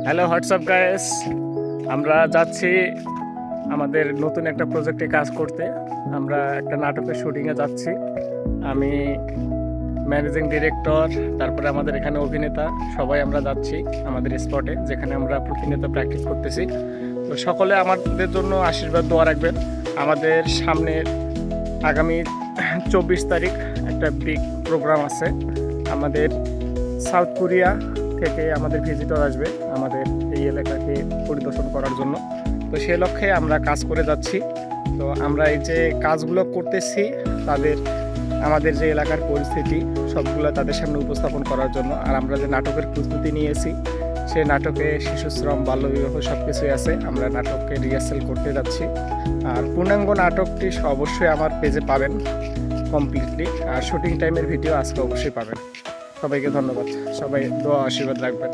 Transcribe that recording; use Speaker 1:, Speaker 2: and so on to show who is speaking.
Speaker 1: Hello WhatsApp guys, আমরা যাচ্ছি আমাদের নতুন একটা প্রজেক্টে কাজ করতে। আমরা একটা নাটকের শুটিংয়ে যাচ্ছি। আমি ম্যানেজিং ডিরেক্টর, তারপরে আমাদের এখানে অভিনেতা, সবাই আমরা যাচ্ছি আমাদের স্পটে, যেখানে আমরা প্রতিনিয়ত প্র্যাকটিস করতেছি। তো সকলে আমাদের জন্য আশীর্বাদ দোয়া রাখবেন। আমাদের সামনে আগামী 24 তারিখ একটা বিগ প্রোগ্রাম আছে। আমাদের সাউথ কোরিয়া থেকে আমাদের ভিজিটর আসবে আমাদের এই এলাকাকে পরিদর্শন করার জন্য। তো সে লক্ষ্যে আমরা কাজ করে যাচ্ছি। তো আমরা এই যে কাজগুলো করতেছি আমাদের যে এলাকার পরিস্থিতি সবগুলো তাদের সামনে উপস্থাপন করার জন্য। আর আমরা যে নাটকের প্রস্তুতি নিয়েছি, সেই নাটকে শিশুশ্রম, বাল্যবিবাহ সব কিছুই আছে। আমরা নাটককে রিহার্সেল করতে যাচ্ছি। আর পূর্ণাঙ্গ নাটকটি অবশ্যই আমার পেজে পাবেন কমপ্লিটলি। আর শুটিং টাইমের ভিডিও আজকে অবশ্যই পাবেন। সবাইকে ধন্যবাদ। সবাই দোয়া আশীর্বাদ রাখবেন।